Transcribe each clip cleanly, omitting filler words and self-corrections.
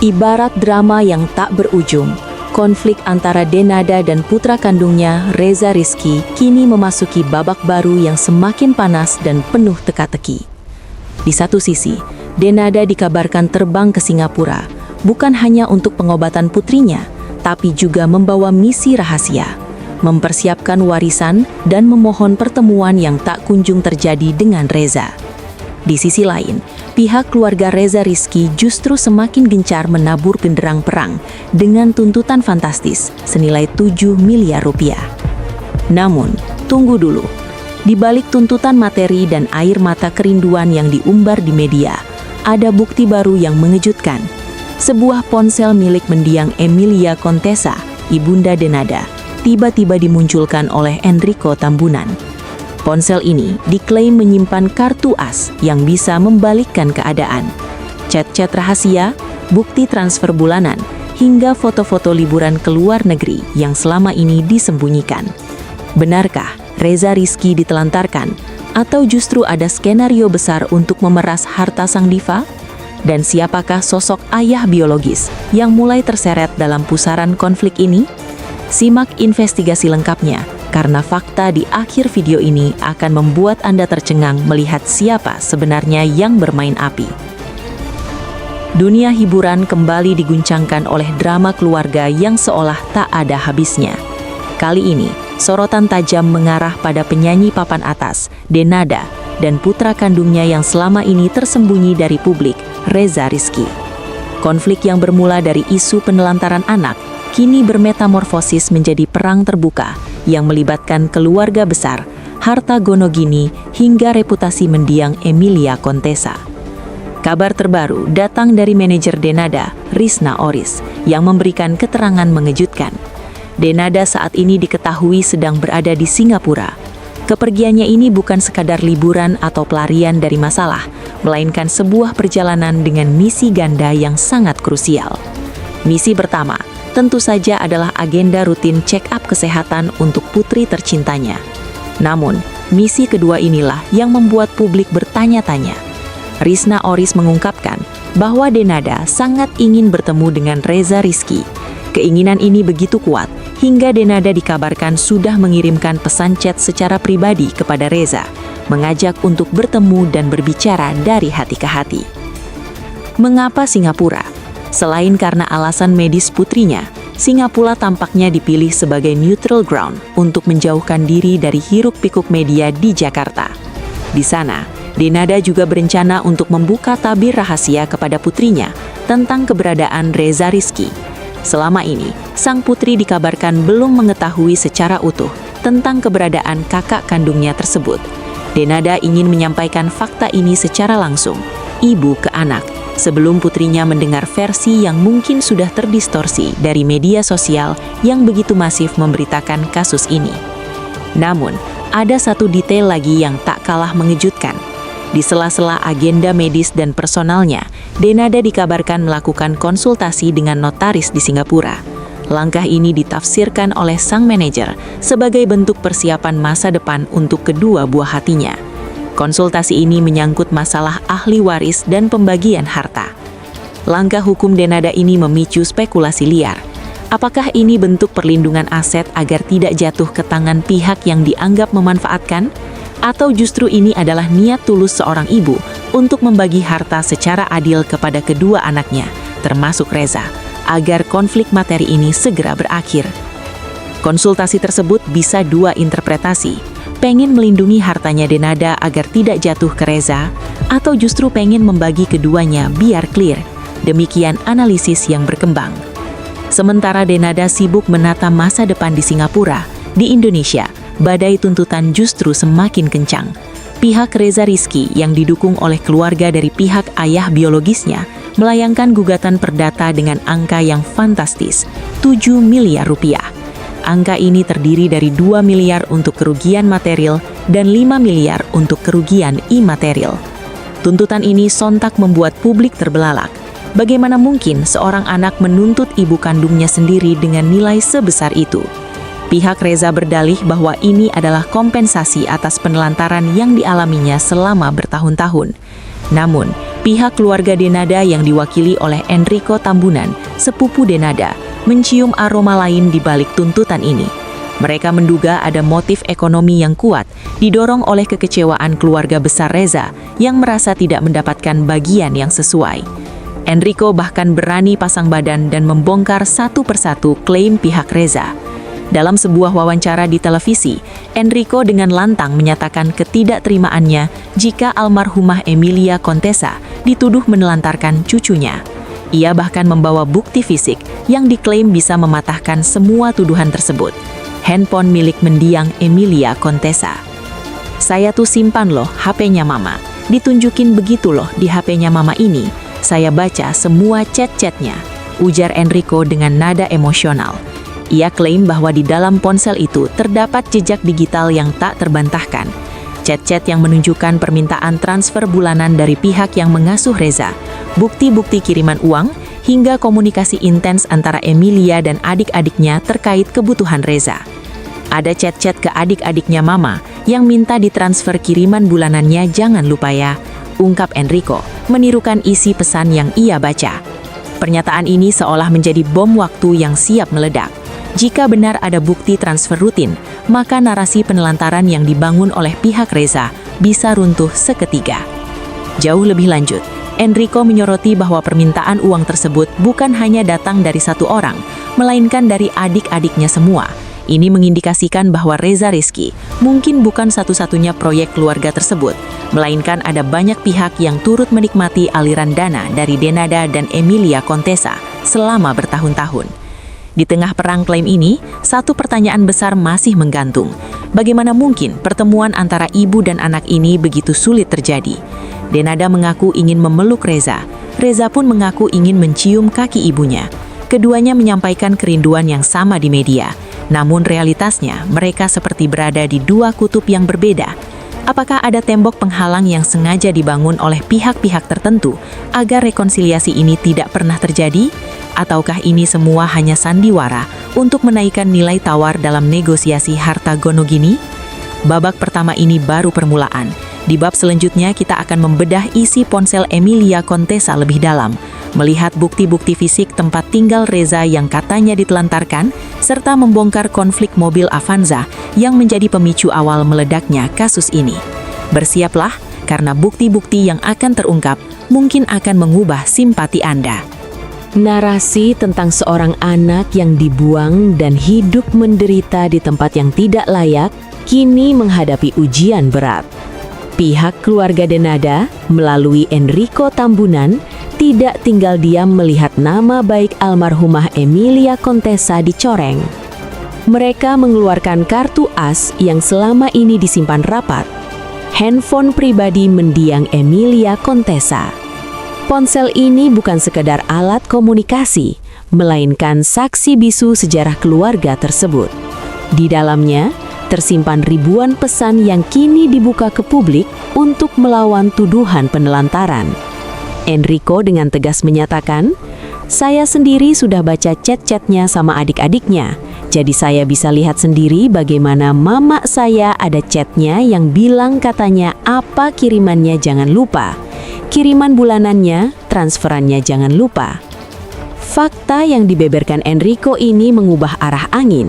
Ibarat drama yang tak berujung, konflik antara Denada dan putra kandungnya, Reza Rizky, kini memasuki babak baru yang semakin panas dan penuh teka-teki. Di satu sisi, Denada dikabarkan terbang ke Singapura, bukan hanya untuk pengobatan putrinya, tapi juga membawa misi rahasia, mempersiapkan warisan dan memohon pertemuan yang tak kunjung terjadi dengan Reza. Di sisi lain, pihak keluarga Reza Rizky justru semakin gencar menabur genderang perang dengan tuntutan fantastis senilai 7 miliar rupiah. Namun, tunggu dulu. Di balik tuntutan materi dan air mata kerinduan yang diumbar di media, ada bukti baru yang mengejutkan. Sebuah ponsel milik mendiang Emilia Contessa, ibunda Denada, tiba-tiba dimunculkan oleh Enrico Tambunan. Ponsel ini diklaim menyimpan kartu as yang bisa membalikkan keadaan, chat-chat rahasia, bukti transfer bulanan, hingga foto-foto liburan ke luar negeri yang selama ini disembunyikan. Benarkah Reza Rizky ditelantarkan, atau justru ada skenario besar untuk memeras harta sang diva? Dan siapakah sosok ayah biologis yang mulai terseret dalam pusaran konflik ini? Simak investigasi lengkapnya, karena fakta di akhir video ini akan membuat Anda tercengang melihat siapa sebenarnya yang bermain api. Dunia hiburan kembali diguncangkan oleh drama keluarga yang seolah tak ada habisnya. Kali ini, sorotan tajam mengarah pada penyanyi papan atas, Denada, dan putra kandungnya yang selama ini tersembunyi dari publik, Reza Rizky. Konflik yang bermula dari isu penelantaran anak, kini bermetamorfosis menjadi perang terbuka yang melibatkan keluarga besar, harta gono gini, hingga reputasi mendiang Emilia Contessa. Kabar terbaru datang dari manajer Denada, Rizna Oris, yang memberikan keterangan mengejutkan. Denada saat ini diketahui sedang berada di Singapura. Kepergiannya ini bukan sekadar liburan atau pelarian dari masalah, melainkan sebuah perjalanan dengan misi ganda yang sangat krusial. Misi pertama, tentu saja adalah agenda rutin check-up kesehatan untuk putri tercintanya. Namun, misi kedua inilah yang membuat publik bertanya-tanya. Rizna Oris mengungkapkan bahwa Denada sangat ingin bertemu dengan Reza Rizky. Keinginan ini begitu kuat, hingga Denada dikabarkan sudah mengirimkan pesan chat secara pribadi kepada Reza, mengajak untuk bertemu dan berbicara dari hati ke hati. Mengapa Singapura? Selain karena alasan medis putrinya, Singapura tampaknya dipilih sebagai neutral ground untuk menjauhkan diri dari hiruk-pikuk media di Jakarta. Di sana, Denada juga berencana untuk membuka tabir rahasia kepada putrinya tentang keberadaan Reza Rizky. Selama ini, sang putri dikabarkan belum mengetahui secara utuh tentang keberadaan kakak kandungnya tersebut. Denada ingin menyampaikan fakta ini secara langsung, ibu ke anak, sebelum putrinya mendengar versi yang mungkin sudah terdistorsi dari media sosial yang begitu masif memberitakan kasus ini. Namun, ada satu detail lagi yang tak kalah mengejutkan. Di sela-sela agenda medis dan personalnya, Denada dikabarkan melakukan konsultasi dengan notaris di Singapura. Langkah ini ditafsirkan oleh sang manajer sebagai bentuk persiapan masa depan untuk kedua buah hatinya. Konsultasi ini menyangkut masalah ahli waris dan pembagian harta. Langkah hukum Denada ini memicu spekulasi liar. Apakah ini bentuk perlindungan aset agar tidak jatuh ke tangan pihak yang dianggap memanfaatkan? Atau justru ini adalah niat tulus seorang ibu untuk membagi harta secara adil kepada kedua anaknya, termasuk Reza, agar konflik materi ini segera berakhir? Konsultasi tersebut bisa dua interpretasi. Pengen melindungi hartanya Denada agar tidak jatuh ke Reza, atau justru pengen membagi keduanya biar clear. Demikian analisis yang berkembang. Sementara Denada sibuk menata masa depan di Singapura, di Indonesia, badai tuntutan justru semakin kencang. Pihak Reza Rizky yang didukung oleh keluarga dari pihak ayah biologisnya melayangkan gugatan perdata dengan angka yang fantastis, 7 miliar rupiah. Angka ini terdiri dari 2 miliar untuk kerugian material dan 5 miliar untuk kerugian imaterial. Tuntutan ini sontak membuat publik terbelalak. Bagaimana mungkin seorang anak menuntut ibu kandungnya sendiri dengan nilai sebesar itu? Pihak Reza berdalih bahwa ini adalah kompensasi atas penelantaran yang dialaminya selama bertahun-tahun. Namun, Pihak keluarga Denada yang diwakili oleh Enrico Tambunan, sepupu Denada, mencium aroma lain di balik tuntutan ini. Mereka menduga ada motif ekonomi yang kuat, didorong oleh kekecewaan keluarga besar Reza yang merasa tidak mendapatkan bagian yang sesuai. Enrico bahkan berani pasang badan dan membongkar satu persatu klaim pihak Reza. Dalam sebuah wawancara di televisi, Enrico dengan lantang menyatakan ketidakterimaannya jika almarhumah Emilia Contessa dituduh menelantarkan cucunya. Ia bahkan membawa bukti fisik yang diklaim bisa mematahkan semua tuduhan tersebut. Handphone milik mendiang Emilia Contessa. "Saya tuh simpan loh HP-nya Mama. Ditunjukin begitu loh di HP-nya Mama ini. Saya baca semua chat-chatnya," ujar Enrico dengan nada emosional. Ia klaim bahwa di dalam ponsel itu terdapat jejak digital yang tak terbantahkan. Chat-chat yang menunjukkan permintaan transfer bulanan dari pihak yang mengasuh Reza, bukti-bukti kiriman uang, hingga komunikasi intens antara Emilia dan adik-adiknya terkait kebutuhan Reza. Ada chat-chat ke adik-adiknya Mama yang minta ditransfer kiriman bulanannya, jangan lupa ya, ungkap Enrico, menirukan isi pesan yang ia baca. Pernyataan ini seolah menjadi bom waktu yang siap meledak. Jika benar ada bukti transfer rutin, maka narasi penelantaran yang dibangun oleh pihak Reza bisa runtuh seketika. Jauh lebih lanjut, Enrico menyoroti bahwa permintaan uang tersebut bukan hanya datang dari satu orang, melainkan dari adik-adiknya semua. Ini mengindikasikan bahwa Reza Rizky mungkin bukan satu-satunya proyek keluarga tersebut, melainkan ada banyak pihak yang turut menikmati aliran dana dari Denada dan Emilia Contessa selama bertahun-tahun. Di tengah perang klaim ini, satu pertanyaan besar masih menggantung. Bagaimana mungkin pertemuan antara ibu dan anak ini begitu sulit terjadi? Denada mengaku ingin memeluk Reza. Reza pun mengaku ingin mencium kaki ibunya. Keduanya menyampaikan kerinduan yang sama di media. Namun realitasnya, mereka seperti berada di dua kutub yang berbeda. Apakah ada tembok penghalang yang sengaja dibangun oleh pihak-pihak tertentu agar rekonsiliasi ini tidak pernah terjadi? Ataukah ini semua hanya sandiwara untuk menaikkan nilai tawar dalam negosiasi harta gono gini? Babak pertama ini baru permulaan. Di bab selanjutnya kita akan membedah isi ponsel Emilia Contessa lebih dalam, melihat bukti-bukti fisik tempat tinggal Reza yang katanya ditelantarkan, serta membongkar konflik mobil Avanza yang menjadi pemicu awal meledaknya kasus ini. Bersiaplah, karena bukti-bukti yang akan terungkap mungkin akan mengubah simpati Anda. Narasi tentang seorang anak yang dibuang dan hidup menderita di tempat yang tidak layak kini menghadapi ujian berat. Pihak keluarga Denada melalui Enrico Tambunan tidak tinggal diam melihat nama baik almarhumah Emilia Contessa dicoreng. Mereka mengeluarkan kartu as yang selama ini disimpan rapat, handphone pribadi mendiang Emilia Contessa. Ponsel ini bukan sekedar alat komunikasi, melainkan saksi bisu sejarah keluarga tersebut. Di dalamnya, tersimpan ribuan pesan yang kini dibuka ke publik untuk melawan tuduhan penelantaran. Enrico dengan tegas menyatakan, "Saya sendiri sudah baca chat-chatnya sama adik-adiknya, jadi saya bisa lihat sendiri bagaimana mama saya ada chatnya yang bilang katanya apa kirimannya jangan lupa. Kiriman bulanannya, transferannya jangan lupa." Fakta yang dibeberkan Enrico ini mengubah arah angin.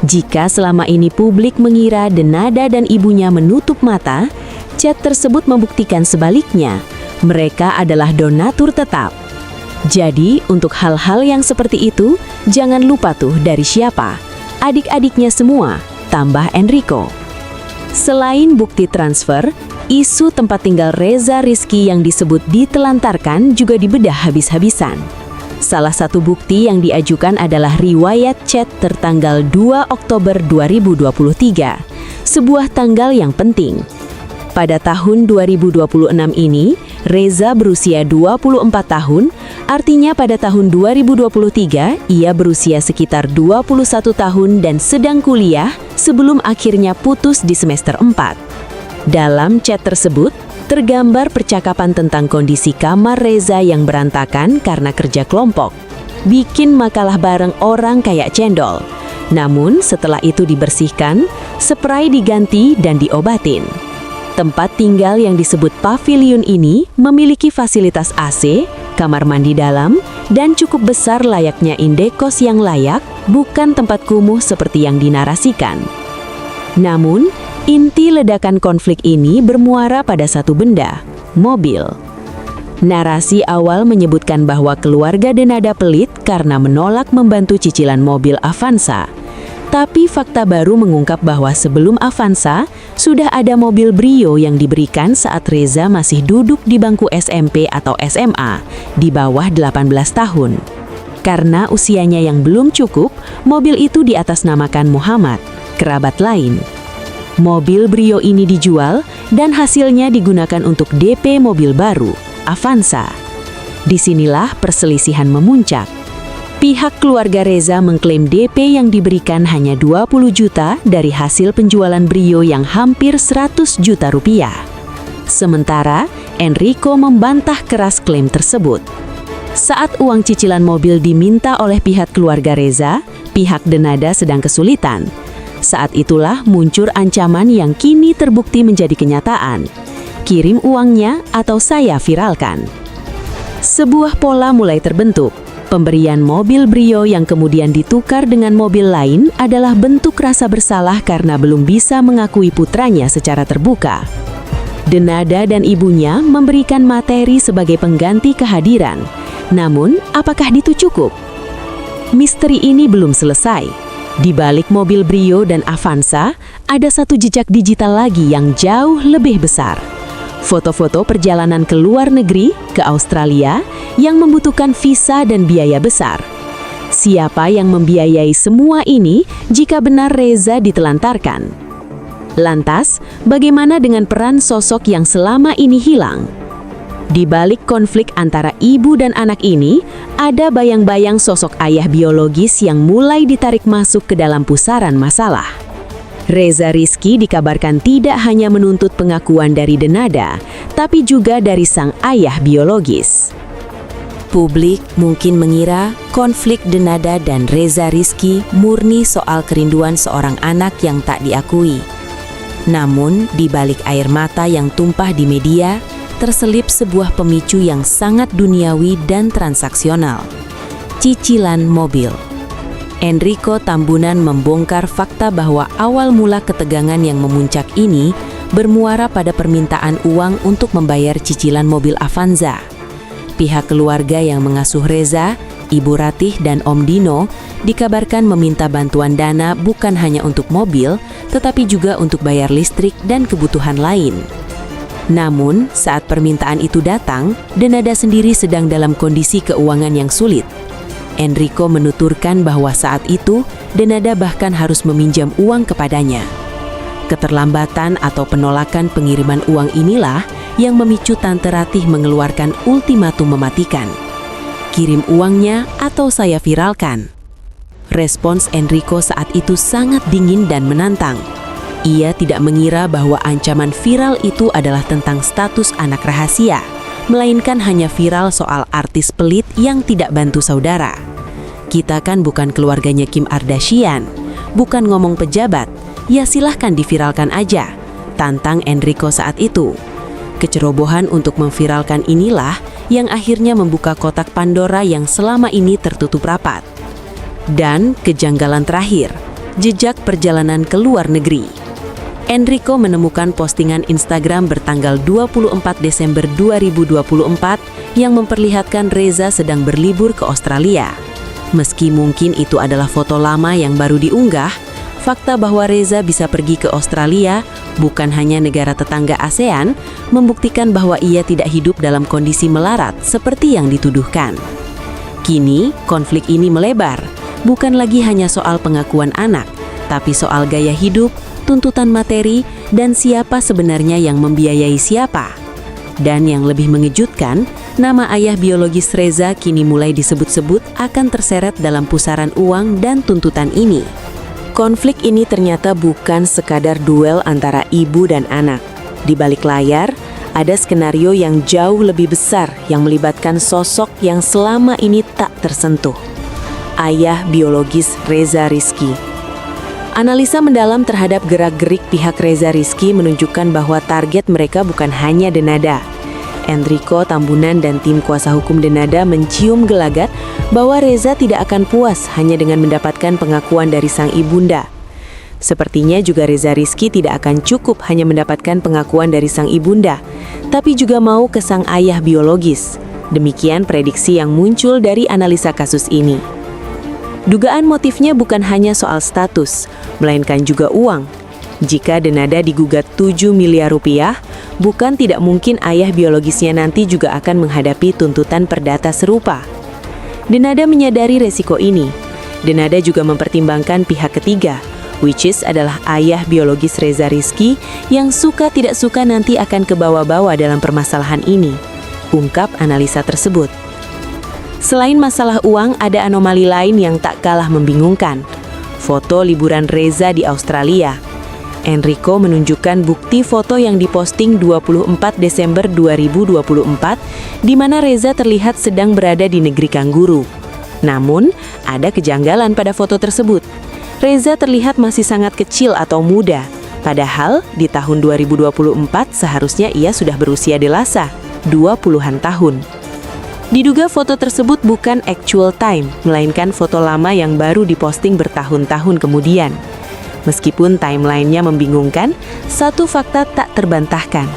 Jika selama ini publik mengira Denada dan ibunya menutup mata, chat tersebut membuktikan sebaliknya. Mereka adalah donatur tetap. Jadi, untuk hal-hal yang seperti itu, jangan lupa tuh dari siapa. Adik-adiknya semua, tambah Enrico. Selain bukti transfer, isu tempat tinggal Reza Rizky yang disebut ditelantarkan juga dibedah habis-habisan. Salah satu bukti yang diajukan adalah riwayat chat tertanggal 2 Oktober 2023, sebuah tanggal yang penting. Pada tahun 2026 ini, Reza berusia 24 tahun, artinya pada tahun 2023 ia berusia sekitar 21 tahun dan sedang kuliah sebelum akhirnya putus di semester 4. Dalam chat tersebut, tergambar percakapan tentang kondisi kamar Reza yang berantakan karena kerja kelompok. Bikin makalah bareng orang kayak cendol. Namun setelah itu dibersihkan, spray diganti dan diobatin. Tempat tinggal yang disebut pavilion ini memiliki fasilitas AC, kamar mandi dalam, dan cukup besar layaknya indekos yang layak, bukan tempat kumuh seperti yang dinarasikan. Namun, inti ledakan konflik ini bermuara pada satu benda, mobil. Narasi awal menyebutkan bahwa keluarga Denada pelit karena menolak membantu cicilan mobil Avanza. Tapi fakta baru mengungkap bahwa sebelum Avanza, sudah ada mobil Brio yang diberikan saat Reza masih duduk di bangku SMP atau SMA, di bawah 18 tahun. Karena usianya yang belum cukup, mobil itu diatasnamakan Muhammad, kerabat lain. Mobil Brio ini dijual dan hasilnya digunakan untuk DP mobil baru, Avanza. Disinilah perselisihan memuncak. Pihak keluarga Reza mengklaim DP yang diberikan hanya 20 juta dari hasil penjualan Brio yang hampir 100 juta rupiah. Sementara, Enrico membantah keras klaim tersebut. Saat uang cicilan mobil diminta oleh pihak keluarga Reza, pihak Denada sedang kesulitan. Saat itulah muncul ancaman yang kini terbukti menjadi kenyataan. Kirim uangnya atau saya viralkan. Sebuah pola mulai terbentuk. Pemberian mobil Brio yang kemudian ditukar dengan mobil lain adalah bentuk rasa bersalah karena belum bisa mengakui putranya secara terbuka. Denada dan ibunya memberikan materi sebagai pengganti kehadiran. Namun, apakah itu cukup? Misteri ini belum selesai. Di balik mobil Brio dan Avanza, ada satu jejak digital lagi yang jauh lebih besar. Foto-foto perjalanan ke luar negeri, ke Australia, yang membutuhkan visa dan biaya besar. Siapa yang membiayai semua ini jika benar Reza ditelantarkan? Lantas, bagaimana dengan peran sosok yang selama ini hilang? Di balik konflik antara ibu dan anak ini, ada bayang-bayang sosok ayah biologis yang mulai ditarik masuk ke dalam pusaran masalah. Reza Rizky dikabarkan tidak hanya menuntut pengakuan dari Denada, tapi juga dari sang ayah biologis. Publik mungkin mengira konflik Denada dan Reza Rizky murni soal kerinduan seorang anak yang tak diakui. Namun, di balik air mata yang tumpah di media, terselip sebuah pemicu yang sangat duniawi dan transaksional. Cicilan mobil. Enrico Tambunan membongkar fakta bahwa awal mula ketegangan yang memuncak ini bermuara pada permintaan uang untuk membayar cicilan mobil Avanza. Pihak keluarga yang mengasuh Reza, Ibu Ratih dan Om Dino dikabarkan meminta bantuan dana bukan hanya untuk mobil, tetapi juga untuk bayar listrik dan kebutuhan lain. Namun, saat permintaan itu datang, Denada sendiri sedang dalam kondisi keuangan yang sulit. Enrico menuturkan bahwa saat itu, Denada bahkan harus meminjam uang kepadanya. Keterlambatan atau penolakan pengiriman uang inilah yang memicu Tante Ratih mengeluarkan ultimatum mematikan. Kirim uangnya atau saya viralkan. Respons Enrico saat itu sangat dingin dan menantang. Ia tidak mengira bahwa ancaman viral itu adalah tentang status anak rahasia, melainkan hanya viral soal artis pelit yang tidak bantu saudara. Kita kan bukan keluarganya Kim Kardashian, bukan ngomong pejabat, ya silahkan diviralkan aja, tantang Enrico saat itu. Kecerobohan untuk memviralkan inilah yang akhirnya membuka kotak Pandora yang selama ini tertutup rapat. Dan kejanggalan terakhir, jejak perjalanan ke luar negeri. Enrico menemukan postingan Instagram bertanggal 24 Desember 2024 yang memperlihatkan Reza sedang berlibur ke Australia. Meski mungkin itu adalah foto lama yang baru diunggah, fakta bahwa Reza bisa pergi ke Australia, bukan hanya negara tetangga ASEAN, membuktikan bahwa ia tidak hidup dalam kondisi melarat seperti yang dituduhkan. Kini, konflik ini melebar, bukan lagi hanya soal pengakuan anak, tapi soal gaya hidup, tuntutan materi, dan siapa sebenarnya yang membiayai siapa. Dan yang lebih mengejutkan, nama ayah biologis Reza kini mulai disebut-sebut akan terseret dalam pusaran uang dan tuntutan ini. Konflik ini ternyata bukan sekadar duel antara ibu dan anak. Di balik layar, ada skenario yang jauh lebih besar yang melibatkan sosok yang selama ini tak tersentuh. Ayah biologis Reza Rizky. Analisa mendalam terhadap gerak-gerik pihak Reza Rizky menunjukkan bahwa target mereka bukan hanya Denada. Enrico Tambunan dan tim kuasa hukum Denada mencium gelagat bahwa Reza tidak akan puas hanya dengan mendapatkan pengakuan dari sang ibunda. Sepertinya juga Reza Rizky tidak akan cukup hanya mendapatkan pengakuan dari sang ibunda, tapi juga mau ke sang ayah biologis. Demikian prediksi yang muncul dari analisa kasus ini. Dugaan motifnya bukan hanya soal status, melainkan juga uang. Jika Denada digugat 7 miliar rupiah, bukan tidak mungkin ayah biologisnya nanti juga akan menghadapi tuntutan perdata serupa. Denada menyadari resiko ini. Denada juga mempertimbangkan pihak ketiga, which is adalah ayah biologis Reza Rizky yang suka tidak suka nanti akan kebawa-bawa dalam permasalahan ini, ungkap analisa tersebut. Selain masalah uang, ada anomali lain yang tak kalah membingungkan. Foto liburan Reza di Australia. Enrico menunjukkan bukti foto yang diposting 24 Desember 2024 di mana Reza terlihat sedang berada di negeri kanguru. Namun, ada kejanggalan pada foto tersebut. Reza terlihat masih sangat kecil atau muda, padahal di tahun 2024 seharusnya ia sudah berusia dewasa, 20-an tahun. Diduga foto tersebut bukan actual time, melainkan foto lama yang baru diposting bertahun-tahun kemudian. Meskipun timelinenya membingungkan, satu fakta tak terbantahkan.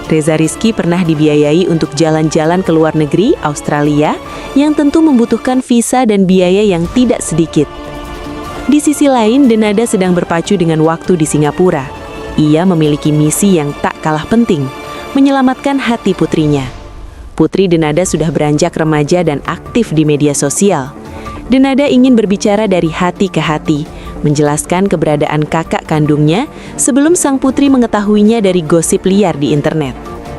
Reza Rizky pernah dibiayai untuk jalan-jalan ke luar negeri, Australia, yang tentu membutuhkan visa dan biaya yang tidak sedikit. Di sisi lain, Denada sedang berpacu dengan waktu di Singapura. Ia memiliki misi yang tak kalah penting, menyelamatkan hati putrinya. Putri Denada sudah beranjak remaja dan aktif di media sosial. Denada ingin berbicara dari hati ke hati, menjelaskan keberadaan kakak kandungnya sebelum sang putri mengetahuinya dari gosip liar di internet.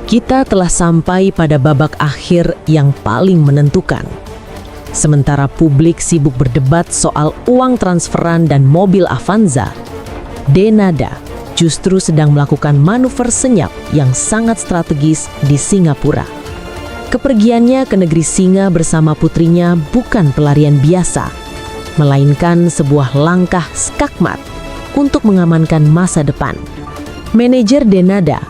Kita telah sampai pada babak akhir yang paling menentukan. Sementara publik sibuk berdebat soal uang transferan dan mobil Avanza, Denada justru sedang melakukan manuver senyap yang sangat strategis di Singapura. Kepergiannya ke negeri singa bersama putrinya bukan pelarian biasa, melainkan sebuah langkah skakmat untuk mengamankan masa depan. Manajer Denada,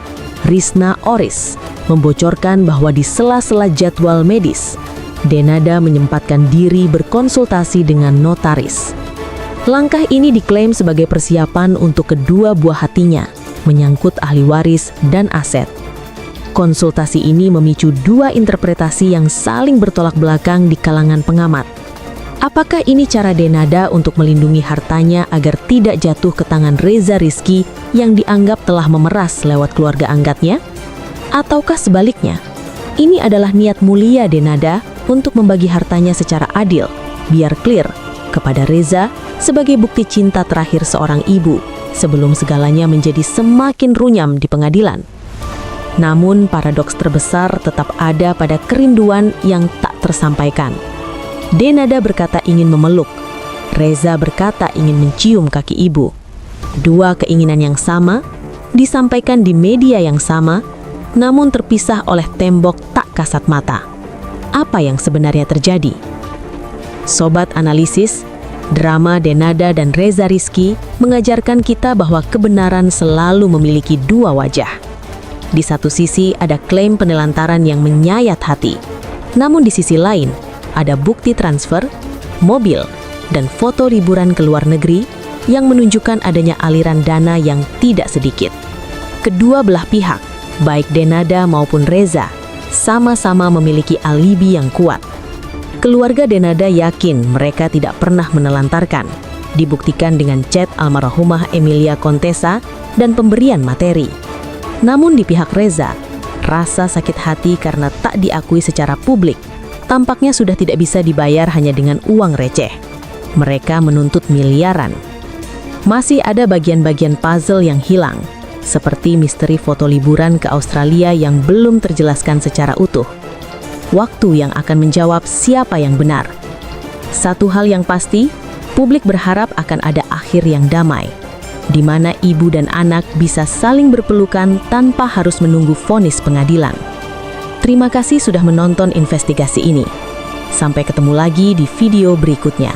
Risna Oris, membocorkan bahwa di sela-sela jadwal medis, Denada menyempatkan diri berkonsultasi dengan notaris. Langkah ini diklaim sebagai persiapan untuk kedua buah hatinya, menyangkut ahli waris dan aset. Konsultasi ini memicu dua interpretasi yang saling bertolak belakang di kalangan pengamat. Apakah ini cara Denada untuk melindungi hartanya agar tidak jatuh ke tangan Reza Rizky yang dianggap telah memeras lewat keluarga angkatnya? Ataukah sebaliknya, ini adalah niat mulia Denada untuk membagi hartanya secara adil, biar clear, kepada Reza sebagai bukti cinta terakhir seorang ibu sebelum segalanya menjadi semakin runyam di pengadilan? Namun paradoks terbesar tetap ada pada kerinduan yang tak tersampaikan. Denada berkata ingin memeluk, Reza berkata ingin mencium kaki ibu. Dua keinginan yang sama, disampaikan di media yang sama, namun terpisah oleh tembok tak kasat mata. Apa yang sebenarnya terjadi? Sobat analisis, drama Denada dan Reza Rizky mengajarkan kita bahwa kebenaran selalu memiliki dua wajah. Di satu sisi ada klaim penelantaran yang menyayat hati, namun di sisi lain ada bukti transfer, mobil, dan foto liburan ke luar negeri yang menunjukkan adanya aliran dana yang tidak sedikit. Kedua belah pihak, baik Denada maupun Reza, sama-sama memiliki alibi yang kuat. Keluarga Denada yakin mereka tidak pernah menelantarkan, dibuktikan dengan chat almarhumah Emilia Contessa dan pemberian materi. Namun di pihak Reza, rasa sakit hati karena tak diakui secara publik tampaknya sudah tidak bisa dibayar hanya dengan uang receh. Mereka menuntut miliaran. Masih ada bagian-bagian puzzle yang hilang, seperti misteri foto liburan ke Australia yang belum terjelaskan secara utuh. Waktu yang akan menjawab siapa yang benar. Satu hal yang pasti, publik berharap akan ada akhir yang damai, di mana ibu dan anak bisa saling berpelukan tanpa harus menunggu vonis pengadilan. Terima kasih sudah menonton investigasi ini. Sampai ketemu lagi di video berikutnya.